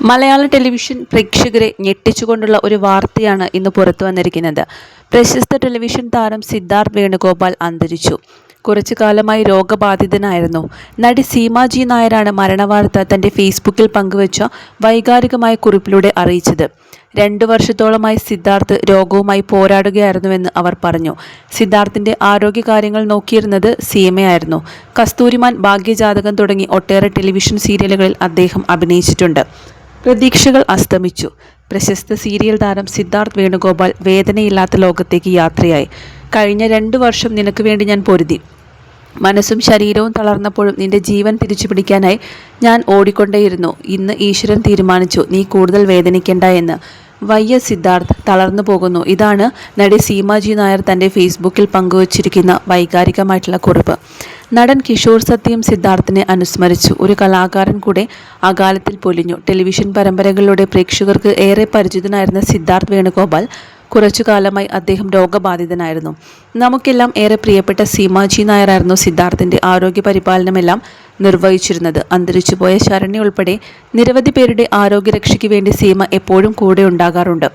മലയാള television പ്രേക്ഷകരെ ഞെട്ടിച്ചുകൊണ്ടുള്ള ഒരു വാർത്തയാണ് ഇന്ന് പുറത്തു വന്നിരിക്കുന്നത്. പ്രശസ്ത ടെലിവിഷൻ താരം സിദ്ധാർത്ഥ് വേണുഗോപാൽ അന്തരിച്ചു. കുറച്ചു കാലമായി രോഗബാധിതനായിരുന്നു. നടി സീമ ജി നായരാണ് മരണവാർത്ത തൻ്റെ ഫേസ്ബുക്കിൽ പങ്കുവച്ച വൈകാരികമായ കുറിപ്പിലൂടെ അറിയിച്ചത്. 2 വർഷത്തോളമായി സിദ്ധാർത്ഥ് രോഗവുമായി പോരാടുകയായിരുന്നുവെന്ന് അവർ പറഞ്ഞു. സിദ്ധാർത്ഥിൻ്റെ ആരോഗ്യകാര്യങ്ങൾ നോക്കിയിരുന്നത് സീമയായിരുന്നു. കസ്തൂരിമാൻ, ഭാഗ്യജാതകം തുടങ്ങി ഒട്ടേറെ ടെലിവിഷൻ സീരിയലുകളിൽ അദ്ദേഹം അഭിനയിച്ചിട്ടുണ്ട്. പ്രതീക്ഷകൾ അസ്തമിച്ചു. പ്രശസ്ത സീരിയൽ താരം സിദ്ധാർത്ഥ് വേണുഗോപാൽ വേദനയില്ലാത്ത ലോകത്തേക്ക് യാത്രയായി. കഴിഞ്ഞ 2 വർഷം നിനക്ക് വേണ്ടി ഞാൻ പൊരുതി. മനസ്സും ശരീരവും തളർന്നപ്പോഴും നിന്റെ ജീവൻ തിരിച്ചുപിടിക്കാനായി ഞാൻ ഓടിക്കൊണ്ടേയിരുന്നു. ഇന്ന് ഈശ്വരൻ തീരുമാനിച്ചു നീ കൂടുതൽ വേദനിക്കേണ്ട എന്ന്. വയ്യ സിദ്ധാർത്ഥ്, തളർന്നു പോകുന്നു. ഇതാണ് നടി സീമ ജി നായർ തൻ്റെ ഫേസ്ബുക്കിൽ പങ്കുവച്ചിരിക്കുന്ന വൈകാരികമായിട്ടുള്ള കുറിപ്പ്. നടൻ കിഷോർ സത്യം സിദ്ധാർത്ഥിനെ അനുസ്മരിച്ചു. ഒരു കലാകാരൻ കൂടെ അകാലത്തിൽ പൊലിഞ്ഞു. ടെലിവിഷൻ പരമ്പരകളിലൂടെ പ്രേക്ഷകർക്ക് ഏറെ പരിചിതനായിരുന്ന സിദ്ധാർത്ഥ് വേണുഗോപാൽ കുറച്ചു കാലമായി അദ്ദേഹം രോഗബാധിതനായിരുന്നു. നമുക്കെല്ലാം ഏറെ പ്രിയപ്പെട്ട സീമ ജി നായരായിരുന്നു സിദ്ധാർത്ഥിൻ്റെ ആരോഗ്യ പരിപാലനമെല്ലാം നിർവഹിച്ചിരുന്നത്. അന്തരിച്ചുപോയ ശരണ്യ ഉൾപ്പെടെ നിരവധി പേരുടെ ആരോഗ്യരക്ഷയ്ക്ക് വേണ്ടി സീമ എപ്പോഴും കൂടെ ഉണ്ടാകാറുണ്ട്.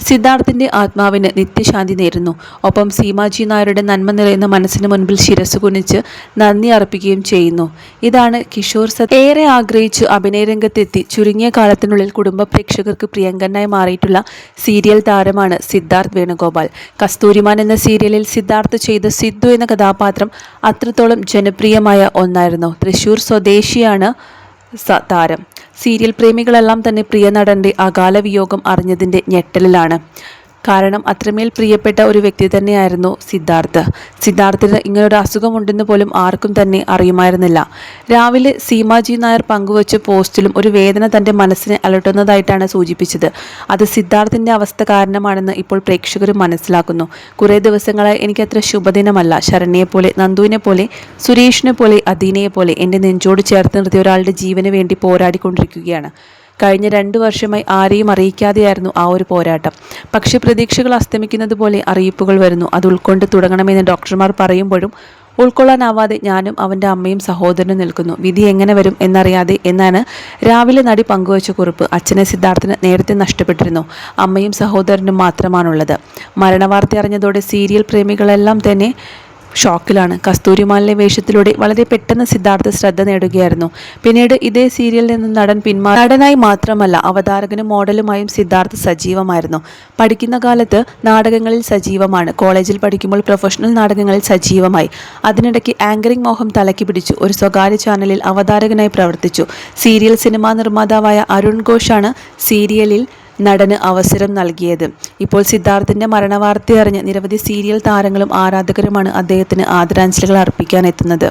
സിദ്ധാർത്ഥിൻ്റെ ആത്മാവിന് നിത്യശാന്തി നേരുന്നു. ഒപ്പം സീമ ജി നായരുടെ നന്മ നിറയുന്ന മനസ്സിന് മുൻപിൽ ശിരസ് കുനിച്ച് നന്ദി അർപ്പിക്കുകയും ചെയ്യുന്നു. ഇതാണ് കിഷോർ സത്യം ഏറെ ആഗ്രഹിച്ച് അഭിനയരംഗത്തെത്തി ചുരുങ്ങിയ കാലത്തിനുള്ളിൽ കുടുംബ പ്രേക്ഷകർക്ക് പ്രിയങ്കരനായി മാറിയിട്ടുള്ള സീരിയൽ താരമാണ് സിദ്ധാർത്ഥ് വേണുഗോപാൽ. കസ്തൂരിമാൻ എന്ന സീരിയലിൽ സിദ്ധാർത്ഥ് ചെയ്ത സിദ്ധു എന്ന കഥാപാത്രം അത്രത്തോളം ജനപ്രിയമായ ഒന്നായിരുന്നു. തൃശ്ശൂർ സ്വദേശിയാണ് താരം. സീരിയൽ പ്രേമികളെല്ലാം തന്നെ പ്രിയ നടൻ്റെ അകാല വിയോഗം അറിഞ്ഞതിൻ്റെ ഞെട്ടലിലാണ്. കാരണം അത്രമേൽ പ്രിയപ്പെട്ട ഒരു വ്യക്തി തന്നെയായിരുന്നു സിദ്ധാർത്ഥ്. സിദ്ധാർത്ഥിന് ഇങ്ങനൊരു അസുഖമുണ്ടെന്ന് പോലും ആർക്കും തന്നെ അറിയുമായിരുന്നില്ല. രാവിലെ സീമ ജി നായർ പങ്കുവച്ച പോസ്റ്റിലും ഒരു വേദന തൻ്റെ മനസ്സിനെ അലട്ടുന്നതായിട്ടാണ് സൂചിപ്പിച്ചത്. അത് സിദ്ധാർത്ഥിൻ്റെ അവസ്ഥ കാരണമാണെന്ന് ഇപ്പോൾ പ്രേക്ഷകർ മനസ്സിലാക്കുന്നു. കുറേ ദിവസങ്ങളായി എനിക്കത്ര ശുഭദിനമല്ല. ശരണ്യയെപ്പോലെ, നന്ദുവിനെ പോലെ, സുരേഷിനെ പോലെ, അദീനയെ പോലെ എൻ്റെ നെഞ്ചോട് ചേർത്ത് നിർത്തിയ ഒരാളുടെ ജീവന് വേണ്ടി പോരാടിക്കൊണ്ടിരിക്കുകയാണ്. കഴിഞ്ഞ 2 വർഷമായി ആരെയും അറിയിക്കാതെയായിരുന്നു ആ ഒരു പോരാട്ടം. പക്ഷേ പ്രതീക്ഷകൾ അസ്തമിക്കുന്നത് പോലെ അറിയിപ്പുകൾ വരുന്നു. അത് ഉൾക്കൊണ്ട് തുടങ്ങണമെന്ന് ഡോക്ടർമാർ പറയുമ്പോഴും ഉൾക്കൊള്ളാനാവാതെ ഞാനും അവൻ്റെ അമ്മയും സഹോദരനും നിൽക്കുന്നു. വിധി എങ്ങനെ വരും എന്നറിയാതെ എന്നാണ് രാവിലെ നടി പങ്കുവച്ച കുറിപ്പ്. അച്ഛനെ സിദ്ധാർത്ഥിന് നേരത്തെ നഷ്ടപ്പെട്ടിരുന്നു. അമ്മയും സഹോദരനും മാത്രമാണുള്ളത്. മരണവാർത്ത അറിഞ്ഞതോടെ സീരിയൽ പ്രേമികളെല്ലാം തന്നെ ഷോക്കിലാണ്. കസ്തൂരിമാനിലെ വേഷത്തിലൂടെ വളരെ പെട്ടെന്ന് സിദ്ധാർത്ഥ് ശ്രദ്ധ നേടുകയായിരുന്നു. പിന്നീട് ഇതേ സീരിയലിൽ നിന്ന് നടൻ നടനായി മാത്രമല്ല അവതാരകനും മോഡലുമായും സിദ്ധാർത്ഥ് സജീവമായിരുന്നു. പഠിക്കുന്ന കാലത്ത് നാടകങ്ങളിൽ സജീവമാണ്. കോളേജിൽ പഠിക്കുമ്പോൾ പ്രൊഫഷണൽ നാടകങ്ങളിൽ സജീവമായി. അതിനിടയ്ക്ക് ആങ്കറിംഗ് മോഹം തലയ്ക്ക് പിടിച്ചു. ഒരു സ്വകാര്യ ചാനലിൽ അവതാരകനായി പ്രവർത്തിച്ചു. സീരിയൽ സിനിമാ നിർമ്മാതാവായ അരുൺ ഘോഷാണ് സീരിയലിൽ നടന് അവസരം നൽകിയത്. ഇപ്പോൾ സിദ്ധാർത്ഥിൻ്റെ മരണവാർത്തയറിഞ്ഞ് നിരവധി സീരിയൽ താരങ്ങളും ആരാധകരുമാണ് അദ്ദേഹത്തിന് ആദരാഞ്ജലികൾ അർപ്പിക്കാനെത്തുന്നത്.